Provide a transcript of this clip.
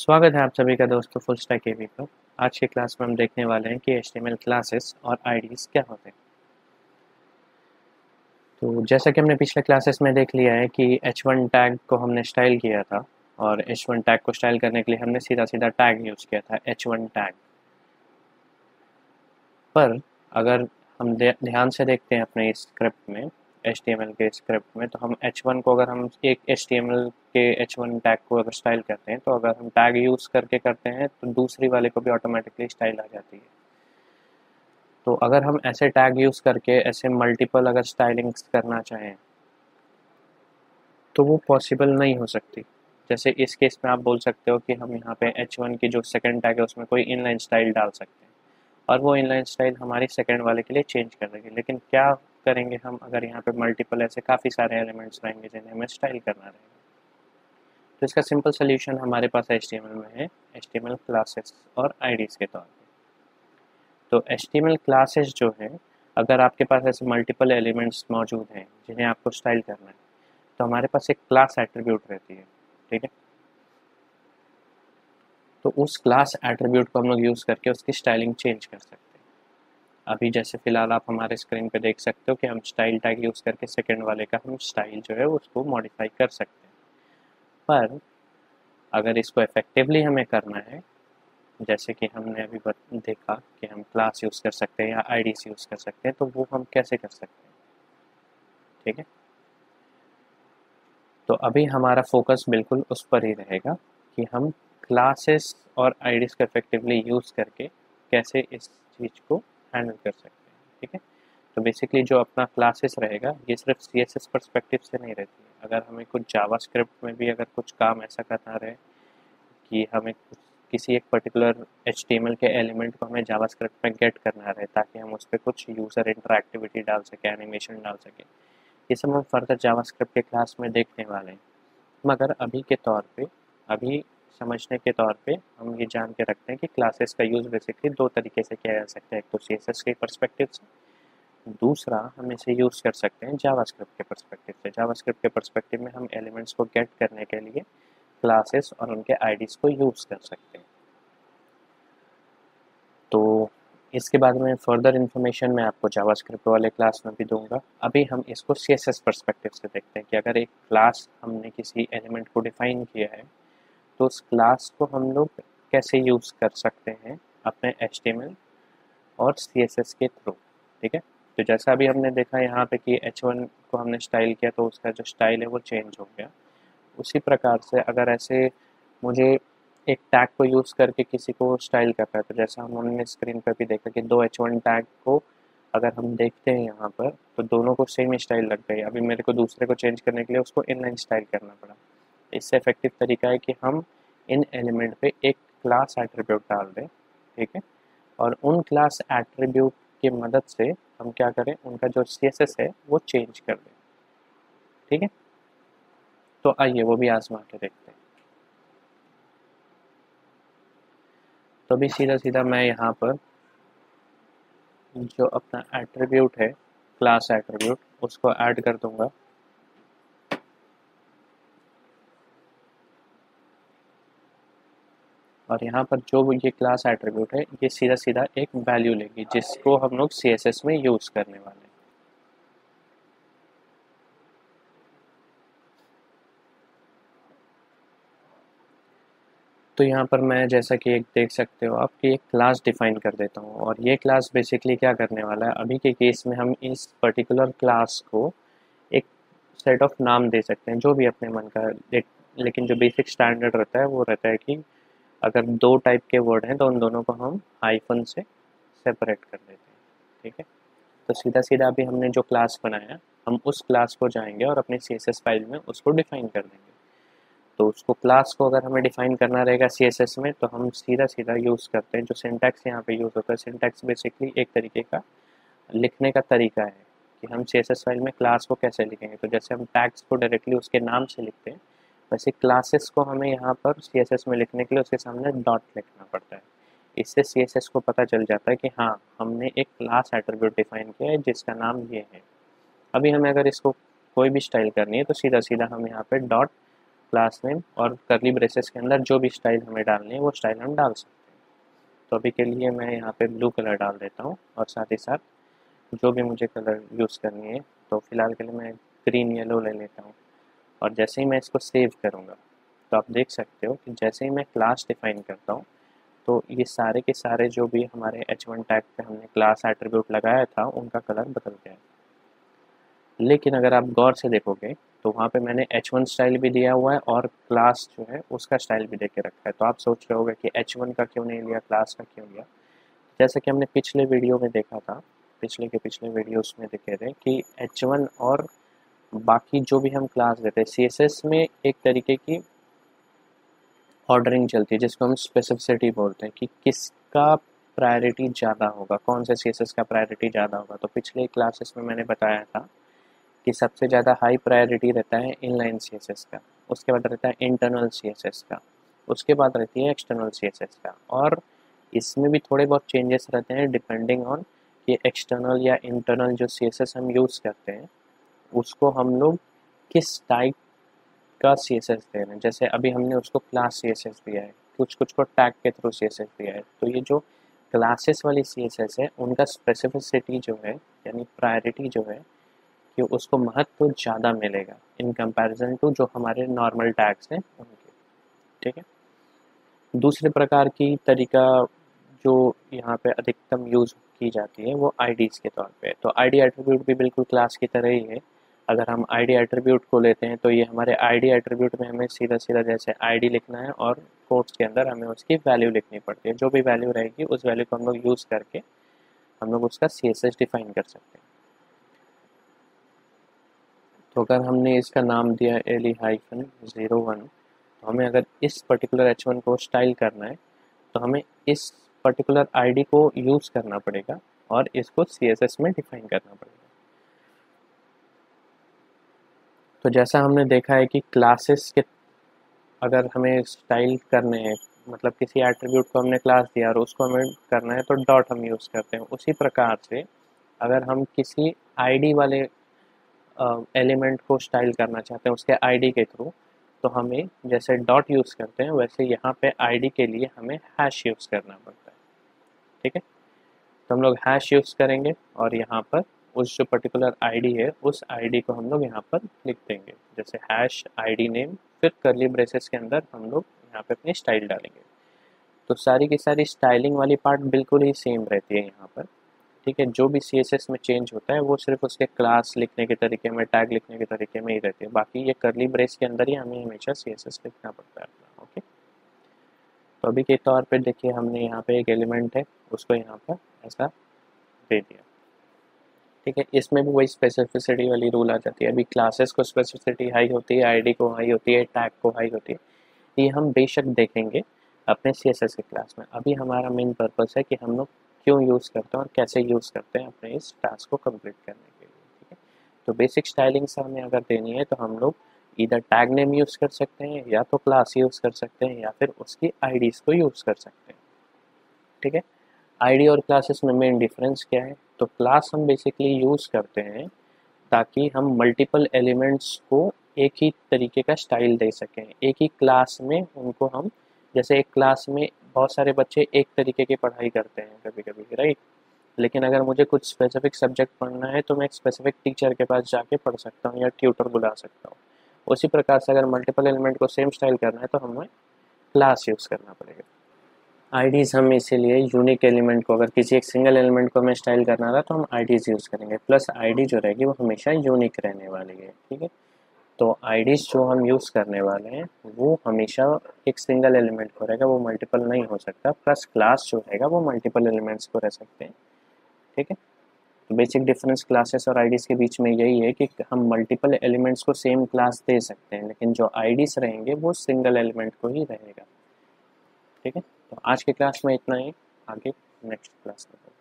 स्वागत है आप सभी का दोस्तों फुल स्टैक केवी पर। आज की क्लास में हम देखने वाले हैं कि एचटीएमएल क्लासेस और आईडीज क्या होते हैं। तो जैसा कि हमने पिछले क्लासेस में देख लिया है कि h1 टैग को हमने स्टाइल किया था और h1 टैग को स्टाइल करने के लिए हमने सीधा सीधा टैग यूज़ किया था h1 टैग। पर अगर हम ध्यान से देखते हैं अपने इस स्क्रिप्ट में, HTML के स्क्रिप्ट में, तो हम h1 को अगर हम एक HTML के h1 टैग को अगर स्टाइल करते हैं तो अगर हम टैग यूज़ करके करते हैं तो दूसरी वाले को भी ऑटोमेटिकली स्टाइल आ जाती है। तो अगर हम ऐसे टैग यूज़ करके ऐसे मल्टीपल अगर स्टाइलिंग्स करना चाहें तो वो पॉसिबल नहीं हो सकती। जैसे इस केस में आप बोल सकते हो कि हम यहाँ पे h1 की जो सेकंड टैग है उसमें कोई इनलाइन स्टाइल डाल सकते हैं और वो इनलाइन स्टाइल हमारी सेकंड वाले के लिए चेंज कर देगी। लेकिन क्या करेंगे हम अगर यहाँ पे मल्टीपल ऐसे काफ़ी सारे एलिमेंट्स रहेंगे जिन्हें हमें स्टाइल करना रहेगा। तो इसका सिंपल सोल्यूशन हमारे पास HTML में है, HTML क्लासेस और आईडीज़ के तौर पे। तो HTML क्लासेस जो है, अगर आपके पास ऐसे मल्टीपल एलिमेंट्स मौजूद हैं जिन्हें आपको स्टाइल करना है तो हमारे पास एक क्लास एट्रीब्यूट रहती है, ठीक है। तो उस क्लास एट्रीब्यूट को हम लोग यूज़ करके उसकी स्टाइलिंग चेंज कर सकते हैं। अभी जैसे फ़िलहाल आप हमारे स्क्रीन पे देख सकते हो कि हम स्टाइल टैग यूज़ करके सेकंड वाले का हम स्टाइल जो है उसको मॉडिफाई कर सकते हैं। पर अगर इसको इफ़ेक्टिवली हमें करना है, जैसे कि हमने अभी देखा कि हम क्लास यूज़ कर सकते हैं या आईडीज़ यूज़ कर सकते हैं, तो वो हम कैसे कर सकते हैं, ठीक है। तो अभी हमारा फोकस बिल्कुल उस पर ही रहेगा कि हम क्लासेस और आईडीज़ को इफेक्टिवली यूज़ करके कैसे इस चीज़ को हैंडल कर सकते हैं, ठीक है। तो बेसिकली जो अपना क्लासेस रहेगा ये सिर्फ CSS पर्सपेक्टिव से नहीं रहती है। अगर हमें कुछ जावास्क्रिप्ट में भी अगर कुछ काम ऐसा करना रहे कि हमें किसी एक पर्टिकुलर HTML के एलिमेंट को हमें जावास्क्रिप्ट में गेट करना रहे ताकि हम उस पर कुछ यूज़र इंटरैक्टिविटी डाल सकें, एनिमेशन डाल सकें, ये सब हम फर्दर जावास्क्रिप्ट के क्लास में देखने वाले हैं। मगर अभी के तौर पे, अभी समझने के तौर पे हम ये जान के रखते हैं कि क्लासेस का यूज़ बेसिकली दो तरीके से किया जा सकता है। एक तो CSS के पर्सपेक्टिव से, दूसरा हम इसे यूज़ कर सकते हैं जावास्क्रिप्ट के पर्सपेक्टिव से। जावास्क्रिप्ट के पर्सपेक्टिव में हम एलिमेंट्स को गेट करने के लिए क्लासेस और उनके आईडीज़ को यूज़ कर सकते हैं। तो इसके बारे में फर्दर इन्फॉर्मेशन मैं आपको जावास्क्रिप्ट वाले क्लास में भी दूंगा। अभी हम इसको CSS पर्सपेक्टिव से देखते हैं कि अगर एक क्लास हमने किसी एलिमेंट को डिफाइन किया है तो उस क्लास को हम लोग कैसे यूज़ कर सकते हैं अपने HTML और CSS के थ्रू, ठीक है। तो जैसा अभी हमने देखा यहाँ पे कि h1 को हमने स्टाइल किया तो उसका जो स्टाइल है वो चेंज हो गया। उसी प्रकार से अगर ऐसे मुझे एक टैग को यूज़ करके किसी को स्टाइल करना है, तो जैसा हमने स्क्रीन पर भी देखा कि दो h1 टैग को अगर हम देखते हैं यहाँ पर तो दोनों को सेम ही स्टाइल लग गई। अभी मेरे को दूसरे को चेंज करने के लिए उसको इनलाइन स्टाइल करना पड़ा। इससे इफेक्टिव तरीका है कि हम इन एलिमेंट पे एक क्लास एट्रीब्यूट डाल दें, ठीक है, और उन क्लास एट्रीब्यूट की मदद से हम क्या करें, उनका जो CSS है वो चेंज कर दें, ठीक है। तो आइए वो भी आजमा के देखते हैं। तो अभी सीधा सीधा मैं यहाँ पर जो अपना एट्रीब्यूट है, क्लास एट्रीब्यूट, उसको ऐड कर दूंगा। और यहाँ पर जो ये क्लास एट्रीब्यूट है ये सीधा सीधा एक वैल्यू लेगी जिसको हम लोग CSS में यूज़ करने वाले हैं। तो यहाँ पर मैं जैसा कि एक देख सकते हो आप कि एक क्लास डिफाइन कर देता हूँ और ये क्लास बेसिकली क्या करने वाला है, अभी के केस में हम इस पर्टिकुलर क्लास को एक सेट ऑफ नाम दे सकते हैं जो भी अपने मन का। लेकिन जो बेसिक स्टैंडर्ड रहता है वो रहता है कि अगर दो टाइप के वर्ड हैं तो उन दोनों को हम हाइफन से सेपरेट कर देते हैं, ठीक है। तो सीधा सीधा अभी हमने जो क्लास बनाया हम उस क्लास को जाएंगे और अपने CSS फाइल में उसको डिफाइन कर देंगे। तो उसको क्लास को अगर हमें डिफाइन करना रहेगा CSS में तो हम सीधा सीधा यूज़ करते हैं जो सिंटैक्स यहाँ पे यूज़ होता है। सिंटैक्स बेसिकली एक तरीके का लिखने का तरीका है कि हम CSS फाइल में क्लास को कैसे लिखेंगे। तो जैसे हम टैग्स को डायरेक्टली उसके नाम से लिखते हैं, वैसे क्लासेस को हमें यहाँ पर CSS में लिखने के लिए उसके सामने डॉट लिखना पड़ता है। इससे CSS को पता चल जाता है कि हाँ, हमने एक क्लास एट्रीब्यूट डिफाइन किया है जिसका नाम ये है। अभी हमें अगर इसको कोई भी स्टाइल करनी है तो सीधा सीधा हम यहाँ पे डॉट क्लास नेम और कर्ली ब्रेसेस के अंदर जो भी स्टाइल हमें डालनी है वो स्टाइल हम डाल सकते हैं। तो अभी के लिए मैं यहाँ पे ब्लू कलर डाल देता हूँ और साथ ही साथ जो भी मुझे कलर यूज़ करनी है, तो फिलहाल के लिए मैं ग्रीन येलो ले लेता हूँ। और जैसे ही मैं इसको सेव करूँगा तो आप देख सकते हो कि जैसे ही मैं क्लास डिफाइन करता हूँ तो ये सारे के सारे जो भी हमारे h1 टैग पे हमने क्लास एट्रीब्यूट लगाया था उनका कलर बदल गया है। लेकिन अगर आप गौर से देखोगे तो वहाँ पे मैंने h1 स्टाइल भी दिया हुआ है और क्लास जो है उसका स्टाइल भी दे के रखा है। तो आप सोच रहे होगे कि h1 का क्यों नहीं लिया, क्लास का क्यों लिया। जैसा कि हमने पिछले वीडियो में देखा था, पिछले वीडियोस में देखे थे कि h1 और बाकी जो भी हम क्लास देते हैं CSS में एक तरीके की ऑर्डरिंग चलती है जिसको हम स्पेसिफिसिटी बोलते हैं कि किसका प्रायोरिटी ज़्यादा होगा, कौन से CSS का प्रायोरिटी ज़्यादा होगा। तो पिछले क्लासेस में मैंने बताया था कि सबसे ज़्यादा हाई प्रायोरिटी रहता है इनलाइन CSS का, उसके बाद रहता है इंटरनल CSS का, उसके बाद रहती है एक्सटर्नल CSS का। और इसमें भी थोड़े बहुत चेंजेस रहते हैं डिपेंडिंग ऑन कि एक्सटर्नल या इंटरनल जो CSS हम यूज़ करते हैं उसको हम लोग किस टाइप का CSS दे रहे हैं। जैसे अभी हमने उसको क्लास CSS दिया है, कुछ कुछ को टैग के थ्रू CSS दिया है। तो ये जो क्लासेस वाली CSS है उनका स्पेसिफिसिटी जो है यानी प्रायोरिटी जो है कि उसको महत्व ज़्यादा मिलेगा इन कंपैरिजन टू जो हमारे नॉर्मल टैग्स हैं उनके। ठीक है। दूसरे प्रकार की तरीका जो यहाँ पे अधिकतम यूज़ की जाती है वो आईडीज़ के तौर पे। तो आईडी एट्रीब्यूट भी बिल्कुल क्लास की तरह ही है। अगर हम आईडी एट्रीब्यूट को लेते हैं तो ये हमारे आईडी एट्रीब्यूट में हमें सीधा सीधा जैसे आईडी लिखना है और कोट्स के अंदर हमें उसकी वैल्यू लिखनी पड़ती है। जो भी वैल्यू रहेगी उस वैल्यू को हम लोग यूज़ करके हम लोग उसका CSS डिफाइन कर सकते हैं। तो अगर हमने इसका नाम दिया eli-01 तो हमें अगर इस पर्टिकुलर h1 को स्टाइल करना है तो हमें इस पर्टिकुलर आईडी को यूज़ करना पड़ेगा और इसको CSS में डिफाइन करना पड़ेगा। तो जैसा हमने देखा है कि क्लासेस के अगर हमें स्टाइल करने हैं, मतलब किसी एट्रीब्यूट को हमने क्लास दिया और उसको हमें करना है तो डॉट हम यूज़ करते हैं। उसी प्रकार से अगर हम किसी आईडी वाले एलिमेंट को स्टाइल करना चाहते हैं उसके आईडी के थ्रू तो हमें जैसे डॉट यूज़ करते हैं वैसे यहाँ पे आईडी के लिए हमें हैश यूज़ करना पड़ता है। ठीक है। तो हम लोग हैश यूज़ करेंगे और यहाँ पर उस जो पर्टिकुलर आईडी है उस आईडी को हम लोग यहाँ पर लिख देंगे जैसे हैश आईडी नेम, फिर कर्ली ब्रेसेस के अंदर हम लोग यहाँ पे अपनी स्टाइल डालेंगे। तो सारी की सारी स्टाइलिंग वाली पार्ट बिल्कुल ही सेम रहती है यहाँ पर। ठीक है। जो भी CSS में चेंज होता है वो सिर्फ उसके क्लास लिखने के तरीके में, टैग लिखने के तरीके में ही रहती है। बाकी ये कर्ली ब्रेस के अंदर ही हमें हमेशा CSS लिखना पड़ता है अपना। ओके। तो अभी के तौर पे देखिए हमने यहाँ पे एक एलिमेंट है उसको यहाँ पर ऐसा दे दिया। ठीक है। इसमें भी वही स्पेसिफिसिटी वाली रूल आ जाती है। अभी क्लासेस को स्पेसिफिसिटी हाई होती है, आईडी को हाई होती है, टैग को हाई होती है। ये हम बेशक देखेंगे अपने CSS के क्लास में। अभी हमारा मेन पर्पस है कि हम लोग क्यों यूज़ करते हैं और कैसे यूज़ करते हैं अपने इस टास्क को कंप्लीट करने के लिए। ठीक है। तो बेसिक स्टाइलिंग से हमें अगर देनी है तो हम लोग इधर टैग नेम यूज़ कर सकते हैं या तो क्लास यूज़ कर सकते हैं या फिर उसकी आईडीज़ को यूज़ कर सकते हैं। ठीक है। आईडी और क्लासेस में मेन डिफरेंस क्या है? तो क्लास हम बेसिकली यूज़ करते हैं ताकि हम मल्टीपल एलिमेंट्स को एक ही तरीके का स्टाइल दे सकें। एक ही क्लास में उनको हम, जैसे एक क्लास में बहुत सारे बच्चे एक तरीके की पढ़ाई करते हैं कभी कभी, राइट। लेकिन अगर मुझे कुछ स्पेसिफिक सब्जेक्ट पढ़ना है तो मैं एक स्पेसिफिक टीचर के पास जाके पढ़ सकता हूँ या ट्यूटर बुला सकता हूँ। उसी प्रकार से अगर मल्टीपल एलिमेंट को सेम स्टाइल करना है तो हमें क्लास यूज़ करना पड़ेगा। आईडीज़ हम इसीलिए यूनिक एलिमेंट को, अगर किसी एक सिंगल एलिमेंट को हमें स्टाइल करना रहा तो हम आईडीज़ यूज़ करेंगे। प्लस आईडी जो रहेगी वो हमेशा यूनिक रहने वाली है। ठीक है। तो आईडीज़ जो हम यूज़ करने वाले हैं वो हमेशा एक सिंगल एलिमेंट को रहेगा, वो मल्टीपल नहीं हो सकता। प्लस क्लास जो रहेगा वो मल्टीपल एलिमेंट्स को रह सकते हैं। ठीक है। तो बेसिक डिफरेंस क्लासेस और आईडीज़ के बीच में यही है कि हम मल्टीपल एलिमेंट्स को सेम क्लास दे सकते हैं लेकिन जो आईडीज़ रहेंगे वो सिंगल एलिमेंट को ही रहेगा। ठीक है। तो आज के क्लास में इतना ही, आगे नेक्स्ट क्लास में।